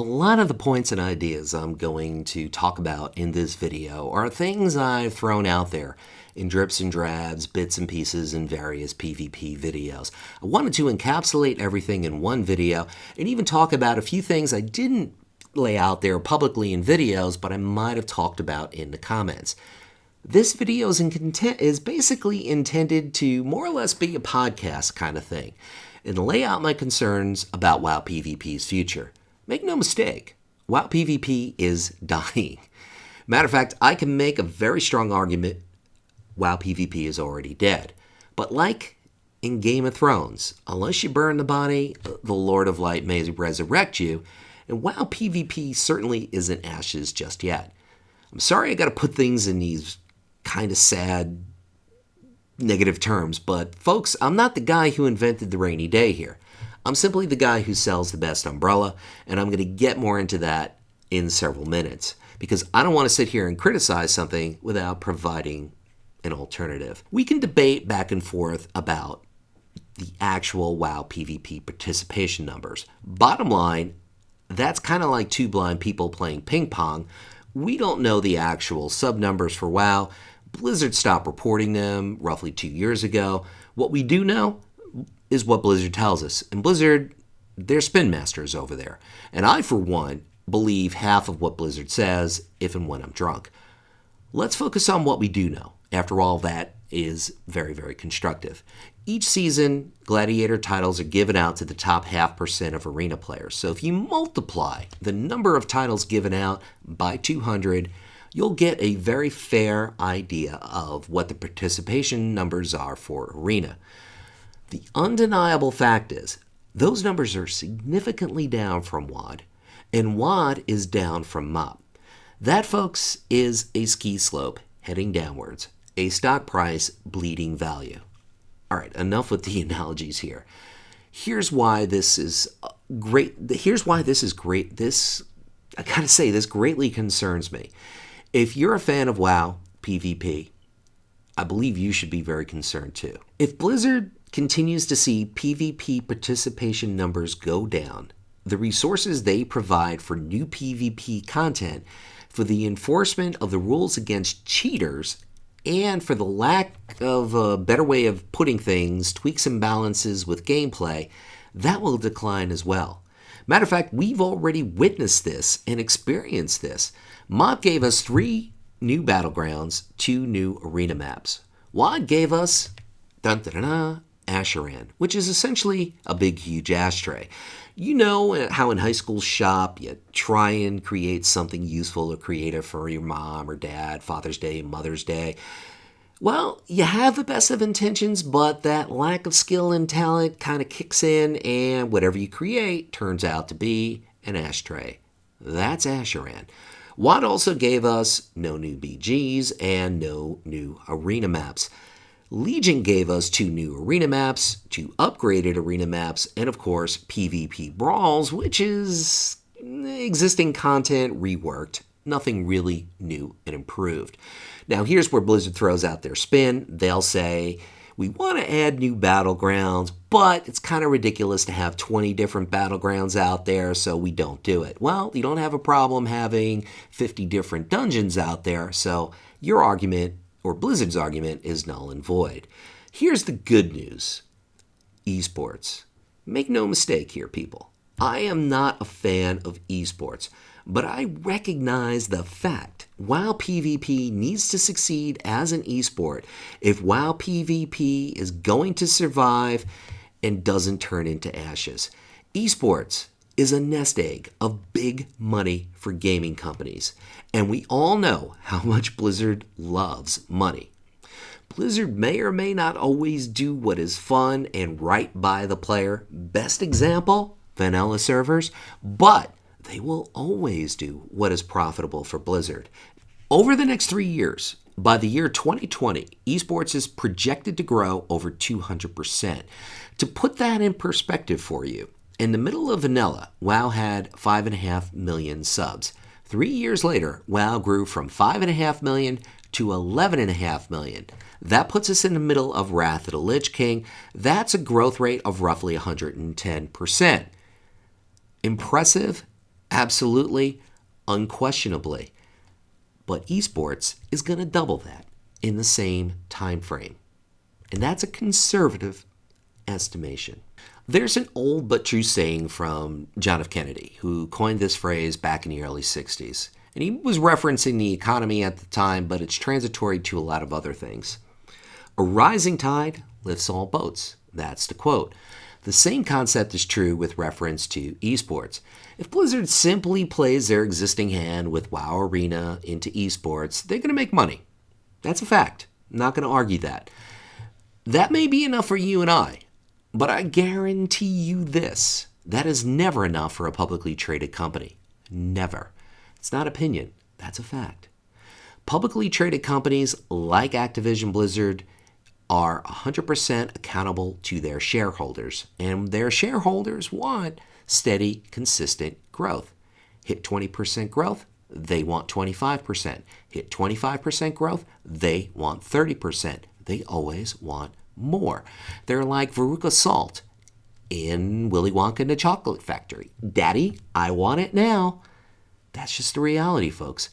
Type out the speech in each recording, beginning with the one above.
A lot of the points and ideas I'm going to talk about in this video are things I've thrown out there in drips and drabs, bits and pieces in various PvP videos. I wanted to encapsulate everything in one video and even talk about a few things I didn't lay out there publicly in videos, but I might have talked about in the comments. This video is basically intended to more or less be a podcast kind of thing and lay out my concerns about WoW PvP's future. Make no mistake, WoW PvP is dying. Matter of fact, I can make a very strong argument WoW PvP is already dead. But like in Game of Thrones, unless you burn the body, the Lord of Light may resurrect you, and WoW PvP certainly isn't ashes just yet. I'm sorry I gotta put things in these kind of sad, negative terms, but folks, I'm not the guy who invented the rainy day here. I'm simply the guy who sells the best umbrella, and I'm going to get more into that in several minutes, because I don't want to sit here and criticize something without providing an alternative. We can debate back and forth about the actual WoW PvP participation numbers. Bottom line, that's kind of like two blind people playing ping pong. We don't know the actual sub numbers for WoW. Blizzard stopped reporting them roughly 2 years ago. What we do know is what Blizzard tells us. And Blizzard, they're spin masters over there. And I, for one, believe half of what Blizzard says if and when I'm drunk. Let's focus on what we do know. After all, that is very, very constructive. Each season, Gladiator titles are given out to the top 0.5% of arena players. So if you multiply the number of titles given out by 200, you'll get a very fair idea of what the participation numbers are for arena. The undeniable fact is, those numbers are significantly down from WOD, and WOD is down from MOP. That, folks, is a ski slope heading downwards, a stock price bleeding value. All right, enough with the analogies here. Here's why this is great. I gotta say, this greatly concerns me. If you're a fan of WoW PvP, I believe you should be very concerned too. If Blizzard continues to see PvP participation numbers go down, the resources they provide for new PvP content, for the enforcement of the rules against cheaters, and for the lack of a better way of putting things, tweaks and balances with gameplay, that will decline as well. Matter of fact, we've already witnessed this and experienced this. MOD gave us 3 new battlegrounds, 2 new arena maps. WOD gave us Asheran, which is essentially a big, huge ashtray. You know how in high school shop you try and create something useful or creative for your mom or dad, Father's Day, Mother's Day. Well, you have the best of intentions, but that lack of skill and talent kind of kicks in, and whatever you create turns out to be an ashtray. That's Asheran. WOD also gave us no new BGs and no new arena maps. Legion gave us 2 new arena maps, 2 upgraded arena maps, and of course PvP Brawls, which is existing content reworked. Nothing really new and improved. Now here's where Blizzard throws out their spin. They'll say, we want to add new battlegrounds, but it's kind of ridiculous to have 20 different battlegrounds out there, so we don't do it. Well, you don't have a problem having 50 different dungeons out there, so your argument, or Blizzard's argument, is null and void. Here's the good news. Esports. Make no mistake here, people. I am not a fan of esports, but I recognize the fact WoW PvP needs to succeed as an esport if WoW PvP is going to survive and doesn't turn into ashes. Esports is a nest egg of big money for gaming companies, and we all know how much Blizzard loves money. Blizzard may or may not always do what is fun and right by the player. Best example, vanilla servers, but they will always do what is profitable for Blizzard. Over the next 3 years, by the year 2020, esports is projected to grow over 200%. To put that in perspective for you, in the middle of vanilla, WoW had 5.5 million subs. 3 years later, WoW grew from 5.5 million to 11.5 million. That puts us in the middle of Wrath of the Lich King. That's a growth rate of roughly 110%. Impressive? Absolutely, unquestionably. But esports is going to double that in the same time frame. And that's a conservative estimation. There's an old but true saying from John F. Kennedy, who coined this phrase back in the early 60s. And he was referencing the economy at the time, but it's transitory to a lot of other things. A rising tide lifts all boats. That's the quote. The same concept is true with reference to esports. If Blizzard simply plays their existing hand with WoW Arena into esports, they're going to make money. That's a fact. I'm not going to argue that. That may be enough for you and I, but I guarantee you this. That is never enough for a publicly traded company. Never. It's not opinion. That's a fact. Publicly traded companies like Activision Blizzard are 100% accountable to their shareholders, and their shareholders want steady, consistent growth. Hit 20% growth, they want 25%. Hit 25% growth, they want 30%. They always want more. They're like Veruca Salt in Willy Wonka and the Chocolate Factory. Daddy, I want it now. That's just the reality, folks.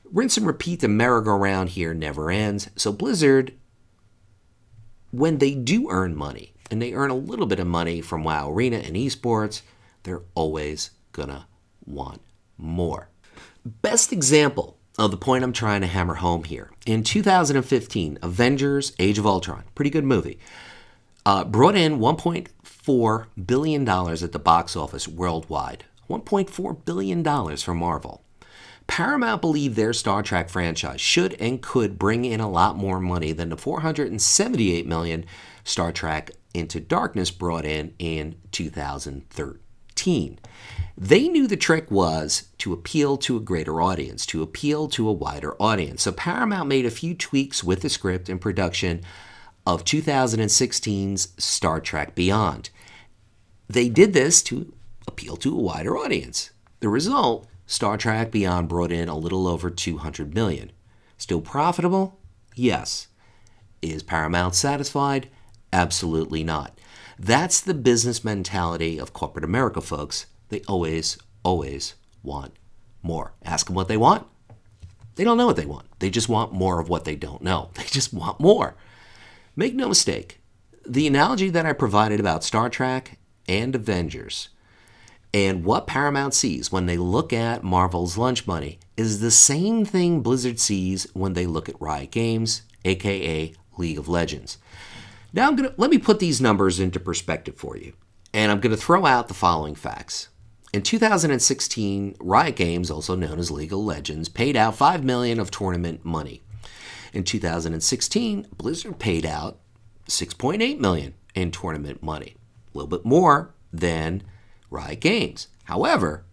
Rinse and repeat, the merry-go-round here never ends. So Blizzard, when they do earn money, and they earn a little bit of money from WoW Arena and esports, they're always gonna want more. Best example of the point I'm trying to hammer home here. In 2015, Avengers Age of Ultron, pretty good movie, brought in $1.4 billion at the box office worldwide. $1.4 billion for Marvel. Paramount believed their Star Trek franchise should and could bring in a lot more money than the $478 million Star Trek Into Darkness brought in 2013. They knew the trick was to appeal to a greater audience, to appeal to a wider audience. So Paramount made a few tweaks with the script and production of 2016's Star Trek Beyond. They did this to appeal to a wider audience. The result, Star Trek Beyond brought in a little over $200 million. Still profitable? Yes. Is Paramount satisfied? Absolutely not. That's the business mentality of corporate America, folks. They always want more. Ask them what they want. They don't know what they want. They just want more of what they don't know. They just want more. Make no mistake, the analogy that I provided about Star Trek and Avengers and what Paramount sees when they look at Marvel's lunch money is the same thing Blizzard sees when they look at Riot Games, aka League of Legends. Now let me put these numbers into perspective for you, and I'm going to throw out the following facts. In 2016, Riot Games, also known as League of Legends, paid out $5 million of tournament money. In 2016, Blizzard paid out $6.8 million in tournament money, a little bit more than Riot Games. However,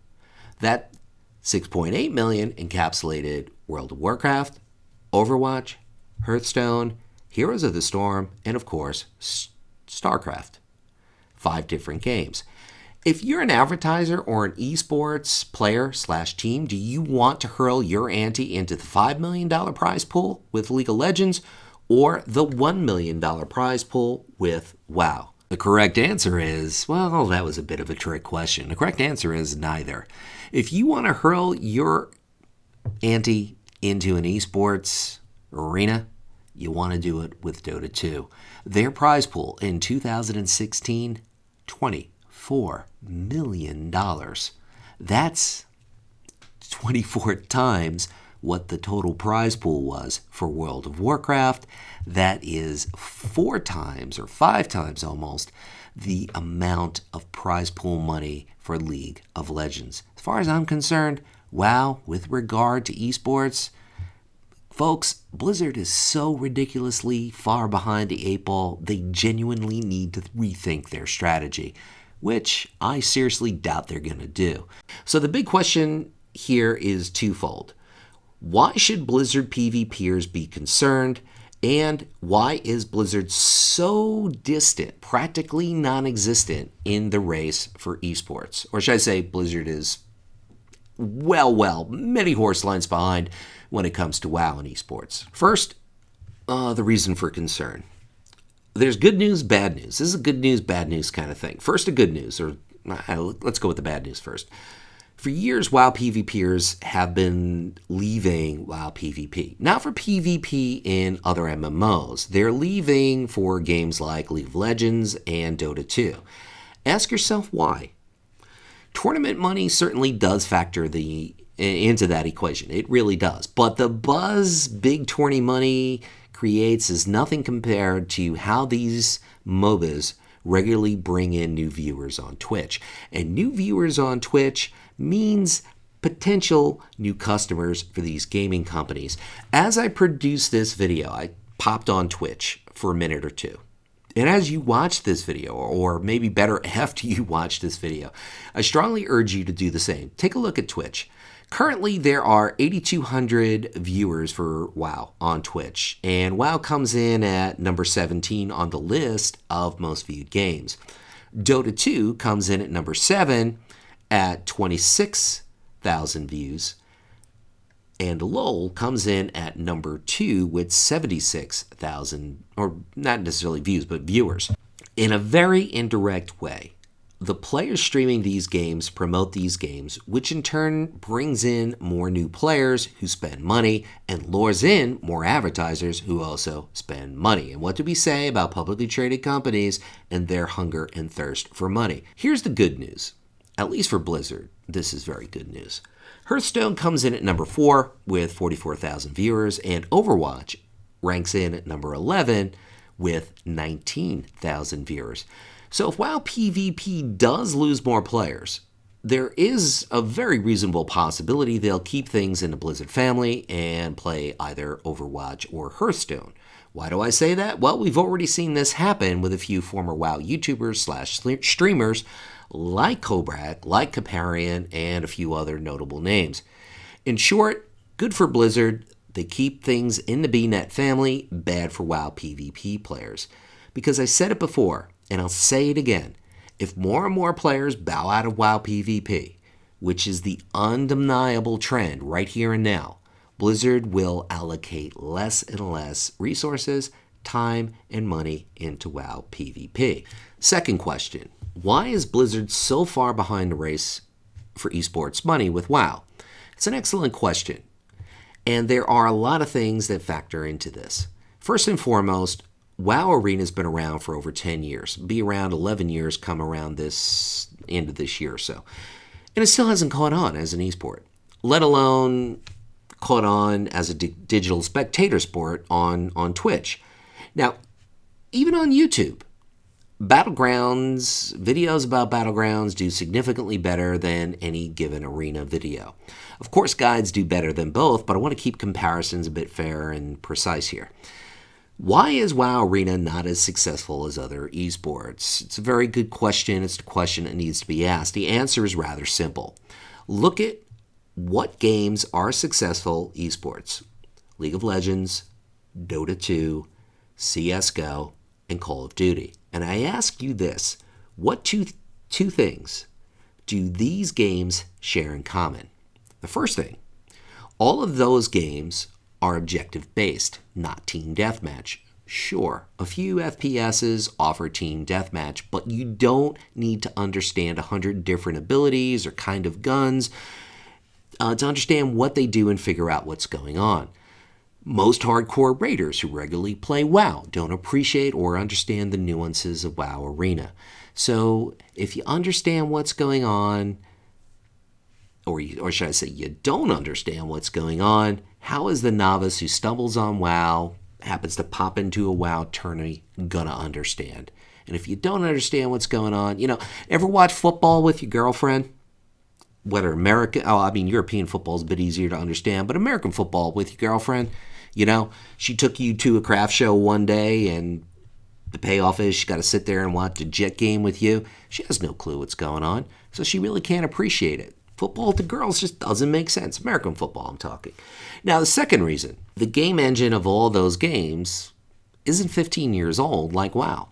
that $6.8 million encapsulated World of Warcraft, Overwatch, Hearthstone, Heroes of the Storm, and of course, StarCraft. 5 different games. If you're an advertiser or an esports player/team, do you want to hurl your ante into the $5 million prize pool with League of Legends or the $1 million prize pool with WoW? The correct answer is, well, that was a bit of a trick question. The correct answer is neither. If you want to hurl your ante into an esports arena, you want to do it with Dota 2. Their prize pool in 2016, $24 million. That's 24 times what the total prize pool was for World of Warcraft. That is 4 times or 5 times almost the amount of prize pool money for League of Legends. As far as I'm concerned, WoW, with regard to esports, folks, Blizzard is so ridiculously far behind the 8 ball, they genuinely need to rethink their strategy, which I seriously doubt they're going to do. So the big question here is twofold. Why should Blizzard PvPers be concerned? And why is Blizzard so distant, practically non-existent in the race for esports? Or should I say Blizzard is, many horse lines behind when it comes to WoW and esports. First, the reason for concern. There's good news, bad news. This is a good news, bad news kind of thing. First, the good news, or let's go with the bad news first. For years, WoW PvPers have been leaving WoW PvP. Not for PvP in other MMOs. They're leaving for games like League of Legends and Dota 2. Ask yourself why. Tournament money certainly does factor into that equation. It really does. But the buzz big tourney money creates is nothing compared to how these MOBAs regularly bring in new viewers on Twitch. And new viewers on Twitch means potential new customers for these gaming companies. As I produced this video, I popped on Twitch for a minute or two. And as you watch this video, or maybe better after you watch this video, I strongly urge you to do the same. Take a look at Twitch. Currently, there are 8,200 viewers for WoW on Twitch, and WoW comes in at number 17 on the list of most viewed games. Dota 2 comes in at number 7 at 26,000 views, and LoL comes in at number 2 with 76,000, or not necessarily views, but viewers. In a very indirect way, the players streaming these games promote these games, which in turn brings in more new players who spend money and lures in more advertisers who also spend money. And what do we say about publicly traded companies and their hunger and thirst for money? Here's the good news. At least for Blizzard, this is very good news. Hearthstone comes in at number 4 with 44,000 viewers, and Overwatch ranks in at number 11 with 19,000 viewers. So if WoW PvP does lose more players, there is a very reasonable possibility they'll keep things in the Blizzard family and play either Overwatch or Hearthstone. Why do I say that? Well, we've already seen this happen with a few former WoW YouTubers / streamers like Kobrak, like Kaparian, and a few other notable names. In short, good for Blizzard. They keep things in the BNet family, bad for WoW PvP players. Because I said it before, and I'll say it again, if more and more players bow out of WoW PvP, which is the undeniable trend right here and now, Blizzard will allocate less and less resources, time, and money into WoW PvP. Second question, why is Blizzard so far behind the race for esports money with WoW? It's an excellent question, and there are a lot of things that factor into this. First and foremost, WoW Arena's been around for over 10 years. Be around 11 years come around this end of this year or so. And it still hasn't caught on as an esport, let alone caught on as a digital spectator sport on Twitch. Now, even on YouTube, Battlegrounds, videos about Battlegrounds do significantly better than any given arena video. Of course, guides do better than both, but I want to keep comparisons a bit fair and precise here. Why is WoW Arena not as successful as other esports? It's a very good question. It's a question that needs to be asked. The answer is rather simple. Look at what games are successful esports. League of Legends, Dota 2, CSGO, and Call of Duty. And I ask you this, what two things do these games share in common? The first thing, all of those games are objective-based, not team deathmatch. Sure, a few FPSs offer team deathmatch, but you don't need to understand 100 different abilities or kind of guns to understand what they do and figure out what's going on. Most hardcore raiders who regularly play WoW don't appreciate or understand the nuances of WoW Arena. So if you understand what's going on, or should I say you don't understand what's going on, how is the novice who stumbles on WoW, happens to pop into a WoW tourney, gonna understand? And if you don't understand what's going on, ever watch football with your girlfriend? Whether European football is a bit easier to understand, but American football with your girlfriend, she took you to a craft show one day and the payoff is she got to sit there and watch a Jet game with you. She has no clue what's going on, so she really can't appreciate it. Football to girls just doesn't make sense. American football, I'm talking. Now, the second reason, the game engine of all those games isn't 15 years old like WoW.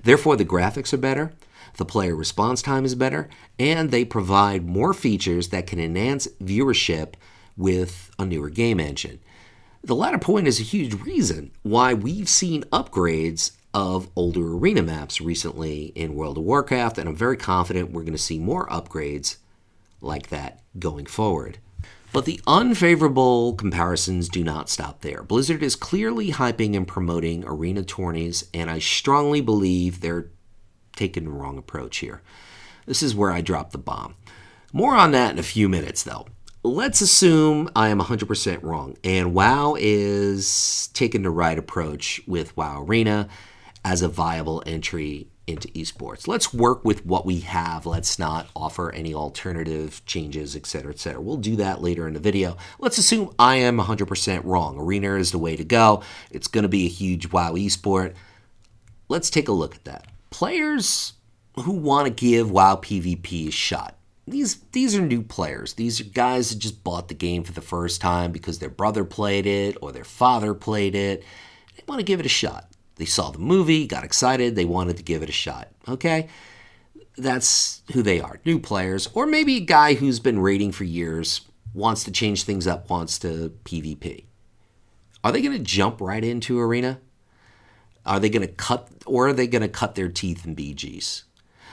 Therefore, the graphics are better, the player response time is better, and they provide more features that can enhance viewership with a newer game engine. The latter point is a huge reason why we've seen upgrades of older arena maps recently in World of Warcraft, and I'm very confident we're going to see more upgrades like that going forward. But the unfavorable comparisons do not stop there. Blizzard is clearly hyping and promoting arena tourneys, and I strongly believe they're taking the wrong approach here. This is where I drop the bomb. More on that in a few minutes, though. Let's assume I am 100% wrong, and WoW is taking the right approach with WoW Arena as a viable entry into esports. Let's work with what we have. Let's not offer any alternative changes, etc., etc. We'll do that later in the video. Let's assume I am 100% wrong. Arena is the way to go. It's going to be a huge WoW esport. Let's take a look at that. Players who want to give WoW PvP a shot. These are new players. These are guys that just bought the game for the first time because their brother played it or their father played it. They want to give it a shot. They saw the movie, got excited, they wanted to give it a shot. Okay? That's who they are, new players. Or maybe a guy who's been raiding for years, wants to change things up, wants to PvP. Are they going to jump right into Arena? Are they going to cut their teeth in BGs?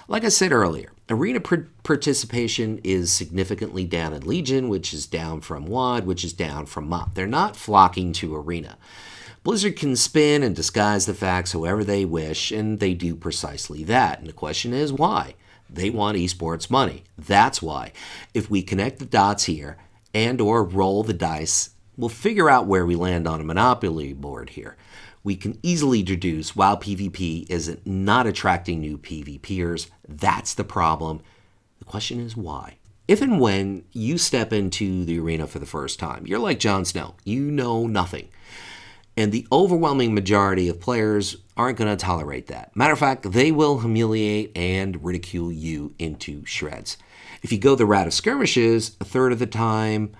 Like I said earlier, Arena participation is significantly down in Legion, which is down from WOD, which is down from MOP. They're not flocking to Arena. Blizzard can spin and disguise the facts however they wish, and they do precisely that. And the question is why? They want esports money. That's why. If we connect the dots here and or roll the dice, we'll figure out where we land on a monopoly board here. We can easily deduce WoW PvP is not attracting new PvPers. That's the problem. The question is why? If and when you step into the arena for the first time, you're like Jon Snow. You know nothing. And the overwhelming majority of players aren't going to tolerate that. Matter of fact, they will humiliate and ridicule you into shreds. If you go the route of skirmishes, a third of the time,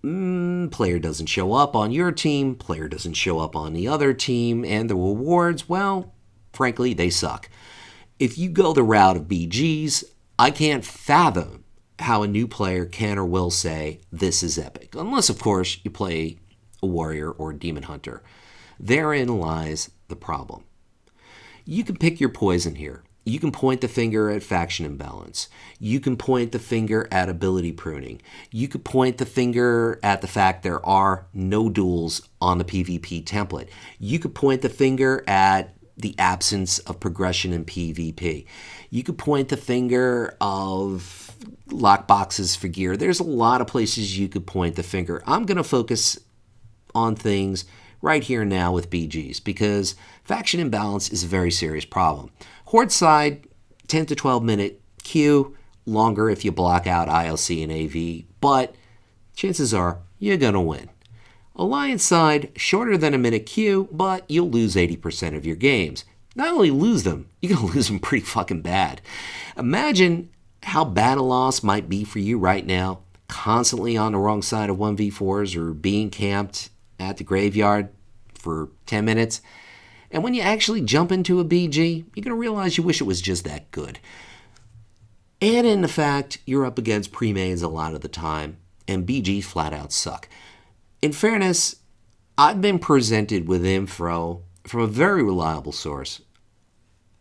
player doesn't show up on your team, player doesn't show up on the other team, and the rewards, well, frankly, they suck. If you go the route of BGs, I can't fathom how a new player can or will say, this is epic. Unless, of course, you play a warrior or a demon hunter. Therein lies the problem. You can pick your poison here. You can point the finger at faction imbalance. You can point the finger at ability pruning. You could point the finger at the fact there are no duels on the PvP template. You could point the finger at the absence of progression in PvP. You could point the finger of lockboxes for gear. There's a lot of places you could point the finger. I'm going to focus on things right here and now with BGs because faction imbalance is a very serious problem. Horde side, 10 to 12 minute queue, longer if you block out ILC and AV, but chances are you're going to win. Alliance side, shorter than a minute queue, but you'll lose 80% of your games. Not only lose them, you're going to lose them pretty fucking bad. Imagine how bad a loss might be for you right now, constantly on the wrong side of 1v4s or being camped at the graveyard for 10 minutes. And when you actually jump into a BG, you're going to realize you wish it was just that good. And in the fact, you're up against pre-mades a lot of the time, and BGs flat out suck. In fairness, I've been presented with info from a very reliable source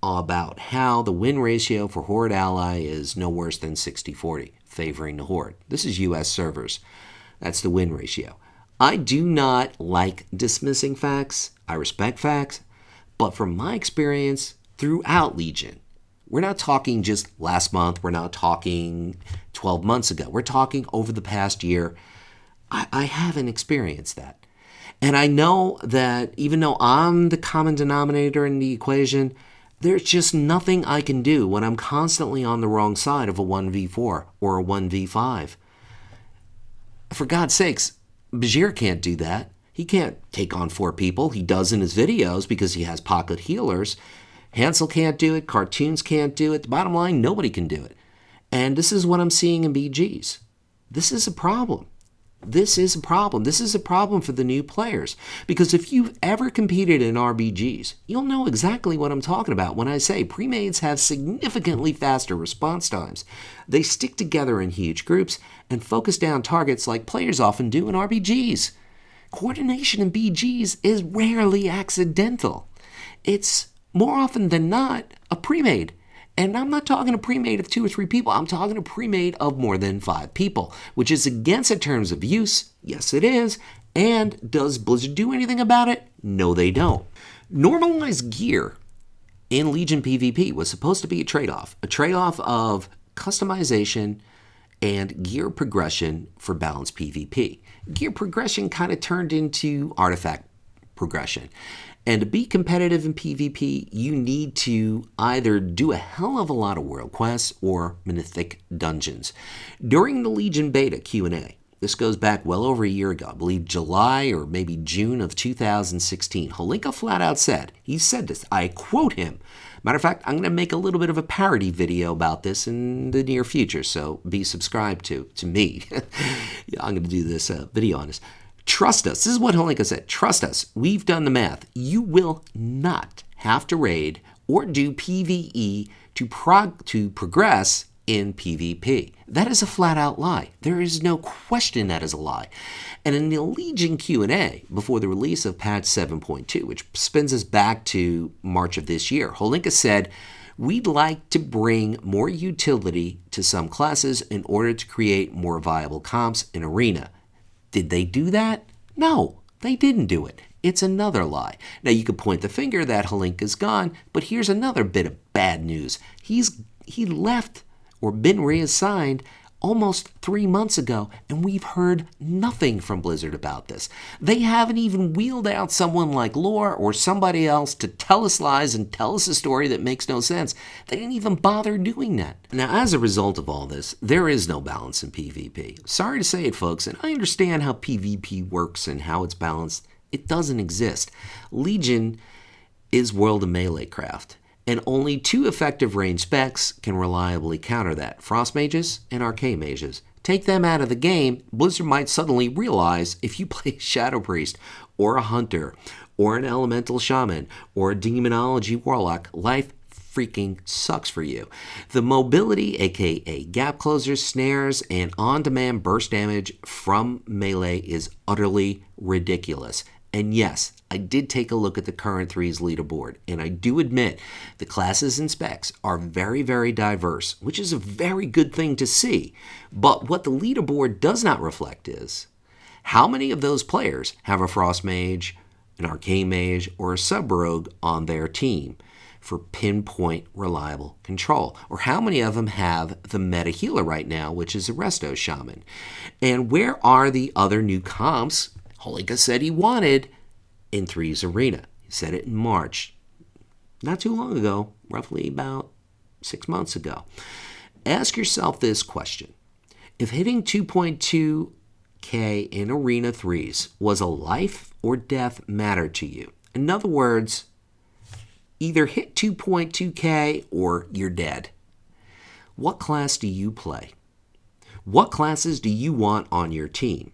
about how the win ratio for Horde Ally is no worse than 60-40, favoring the Horde. This is US servers. That's the win ratio. I do not like dismissing facts. I respect facts. But from my experience throughout Legion, we're not talking just last month. We're not talking 12 months ago. We're talking over the past year. I haven't experienced that. And I know that even though I'm the common denominator in the equation, there's just nothing I can do when I'm constantly on the wrong side of a 1v4 or a 1v5. For God's sakes, Bajir can't do that. He can't take on 4 people. He does in his videos because he has pocket healers. Hansel can't do it. Cartoons can't do it. The bottom line, nobody can do it. And this is what I'm seeing in BGs. This is a problem. This is a problem. This is a problem for the new players. Because if you've ever competed in RBGs, you'll know exactly what I'm talking about when I say pre-mades have significantly faster response times. They stick together in huge groups and focus down targets like players often do in RBGs. Coordination in BGs is rarely accidental. It's more often than not a pre-made. And I'm not talking a pre-made of 2 or 3 people. I'm talking a pre-made of more than 5 people, which is against the terms of use. Yes, it is. And does Blizzard do anything about it? No, they don't. Normalized gear in Legion PvP was supposed to be a trade-off of customization and gear progression for balanced PvP. Gear progression kind of turned into artifact progression. And to be competitive in PvP, you need to either do a hell of a lot of world quests or mythic dungeons. During the Legion beta Q&A, this goes back well over a year ago, I believe July or maybe June of 2016, Holinka flat out said, he said this, I quote him. Matter of fact, I'm going to make a little bit of a parody video about this in the near future, so be subscribed to me. Yeah, I'm going to do this video on this. Trust us. This is what Holinka said. Trust us. We've done the math. You will not have to raid or do PvE to progress in PvP. That is a flat-out lie. There is no question that is a lie. And in the Legion Q&A, before the release of patch 7.2, which spins us back to March of this year, Holinka said, we'd like to bring more utility to some classes in order to create more viable comps in Arena. Did they do that? No, they didn't do it. It's another lie. Now, you could point the finger that Holinka's gone, but here's another bit of bad news. He left or been reassigned almost 3 months ago, and we've heard nothing from Blizzard about this. They haven't even wheeled out someone like Lore or somebody else to tell us lies and tell us a story that makes no sense. They didn't even bother doing that. Now, as a result of all this, there is no balance in PvP. Sorry to say it, folks, and I understand how PvP works and how it's balanced. It doesn't exist. Legion is world of melee craft, and only 2 effective range specs can reliably counter that, Frost Mages and Arcane Mages. Take them out of the game, Blizzard might suddenly realize if you play Shadow Priest, or a Hunter, or an Elemental Shaman, or a Demonology Warlock, life freaking sucks for you. The mobility, aka gap closers, snares, and on-demand burst damage from melee is utterly ridiculous. And yes, I did take a look at the current 3's leaderboard, and I do admit the classes and specs are very, very diverse, which is a very good thing to see. But what the leaderboard does not reflect is how many of those players have a Frost Mage, an Arcane Mage, or a Sub-Rogue on their team for pinpoint reliable control, or how many of them have the meta healer right now, which is a Resto Shaman. And where are the other new comps Holinka said he wanted in 3's Arena? He said it in March, not too long ago, roughly about 6 months ago. Ask yourself this question. If hitting 2.2K in Arena 3's was a life or death matter to you, in other words, either hit 2.2K or you're dead, what class do you play? What classes do you want on your team?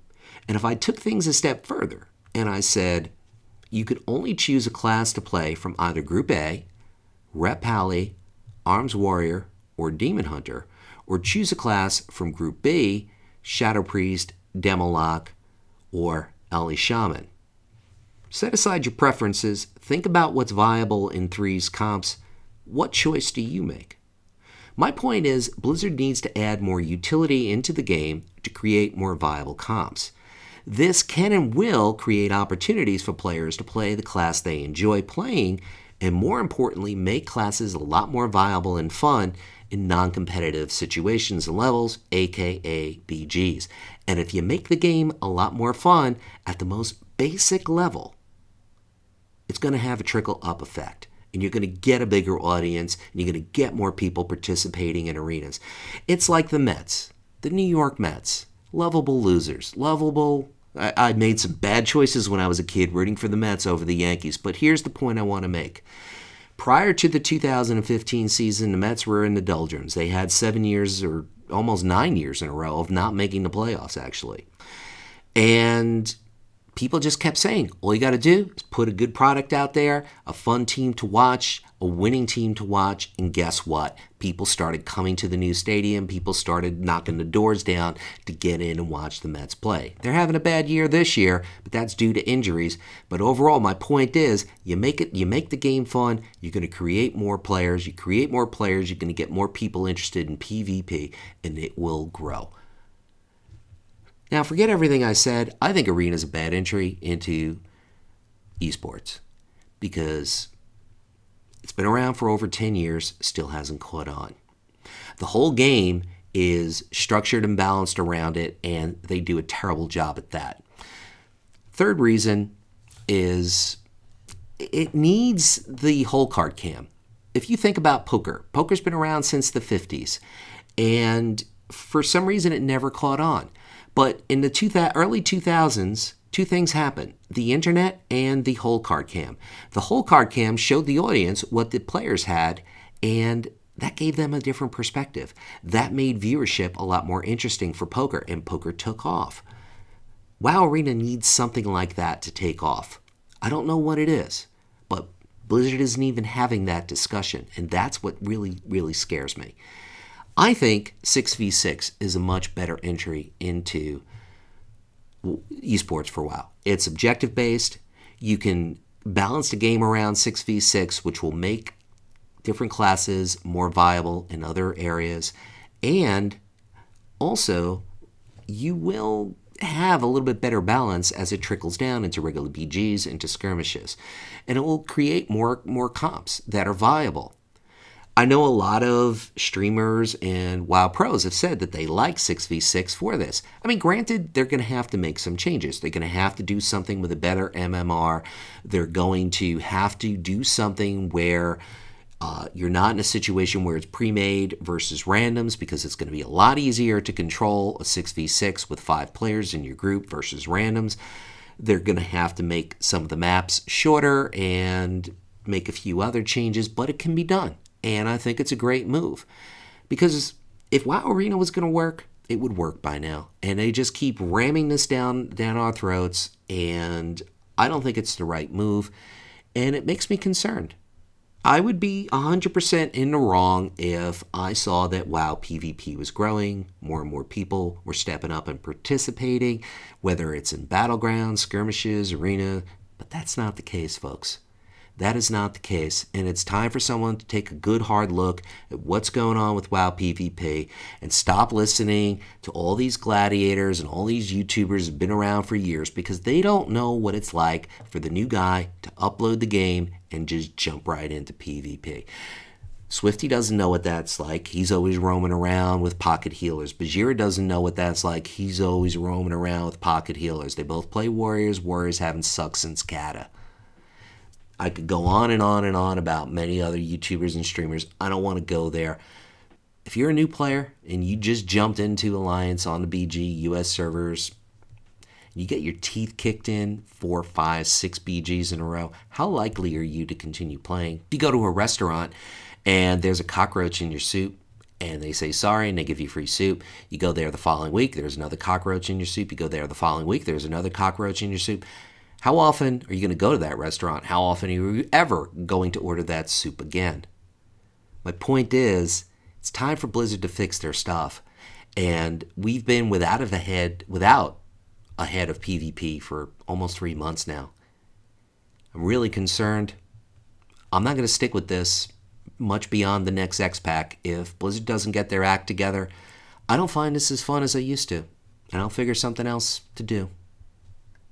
And if I took things a step further and I said you could only choose a class to play from either Group A, Rep Pally, Arms Warrior, or Demon Hunter, or choose a class from Group B, Shadow Priest, Demolock, or Ellie Shaman. Set aside your preferences, think about what's viable in 3's comps. What choice do you make? My point is, Blizzard needs to add more utility into the game to create more viable comps. This can and will create opportunities for players to play the class they enjoy playing, and more importantly, make classes a lot more viable and fun in non-competitive situations and levels, aka BGs. And if you make the game a lot more fun at the most basic level, it's going to have a trickle-up effect. And you're going to get a bigger audience, and you're going to get more people participating in arenas. It's like the Mets, the New York Mets. Lovable losers. Lovable. I made some bad choices when I was a kid rooting for the Mets over the Yankees, but here's the point I want to make. Prior to the 2015 season, the Mets were in the doldrums. They had 7 years or almost 9 years in a row of not making the playoffs, actually. And people just kept saying, all you got to do is put a good product out there, a fun team to watch, a winning team to watch, and guess what? People started coming to the new stadium. People started knocking the doors down to get in and watch the Mets play. They're having a bad year this year, but that's due to injuries. But overall, my point is, you make the game fun, you're going to create more players. You create more players, you're going to get more people interested in PvP, and it will grow. Now, forget everything I said. I think Arena is a bad entry into esports because it's been around for over 10 years, still hasn't caught on. The whole game is structured and balanced around it, and they do a terrible job at that. Third reason is it needs the whole card cam. If you think about poker, poker's been around since the 50s, and for some reason it never caught on. But in the early 2000s, two things happened: the internet and the whole card cam. The whole card cam showed the audience what the players had, and that gave them a different perspective. That made viewership a lot more interesting for poker, and poker took off. WoW Arena needs something like that to take off. I don't know what it is, but Blizzard isn't even having that discussion, and that's what really, really scares me. I think 6v6 is a much better entry into esports for WoW. It's objective-based. You can balance the game around 6v6, which will make different classes more viable in other areas. And also, you will have a little bit better balance as it trickles down into regular BGs, into skirmishes. And it will create more comps that are viable. I know a lot of streamers and WoW pros have said that they like 6v6 for this. I mean, granted, they're going to have to make some changes. They're going to have to do something with a better MMR. They're going to have to do something where you're not in a situation where it's pre-made versus randoms, because it's going to be a lot easier to control a 6v6 with 5 players in your group versus randoms. They're going to have to make some of the maps shorter and make a few other changes, but it can be done. And I think it's a great move, because if WoW Arena was going to work, it would work by now. And they just keep ramming this down our throats, and I don't think it's the right move, and it makes me concerned. I would be 100% in the wrong if I saw that WoW PvP was growing, more and more people were stepping up and participating, whether it's in battlegrounds, skirmishes, arena, but that's not the case, folks. That is not the case, and it's time for someone to take a good hard look at what's going on with WoW PvP and stop listening to all these gladiators and all these YouTubers who've been around for years, because they don't know what it's like for the new guy to upload the game and just jump right into PvP. Swifty doesn't know what that's like. He's always roaming around with pocket healers. Bajira doesn't know what that's like. He's always roaming around with pocket healers. They both play Warriors. Warriors haven't sucked since Kata. I could go on and on and on about many other YouTubers and streamers. I don't want to go there. If you're a new player and you just jumped into Alliance on the BG US servers, you get your teeth kicked in 4, 5, 6 BGs in a row, how likely are you to continue playing? If you go to a restaurant and there's a cockroach in your soup, and they say sorry and they give you free soup, you go there the following week, there's another cockroach in your soup, you go there the following week, there's another cockroach in your soup. How often are you going to go to that restaurant? How often are you ever going to order that soup again? My point is, it's time for Blizzard to fix their stuff. And we've been without a head of PvP for almost 3 months now. I'm really concerned. I'm not going to stick with this much beyond the next X-Pack. If Blizzard doesn't get their act together, I don't find this as fun as I used to. And I'll figure something else to do.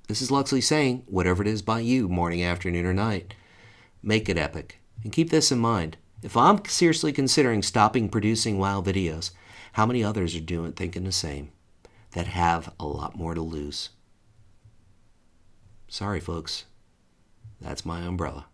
This is Luxley saying, whatever it is by you, morning, afternoon, or night, make it epic. And keep this in mind. If I'm seriously considering stopping producing WoW videos, how many others are thinking the same, that have a lot more to lose? Sorry, folks. That's my umbrella.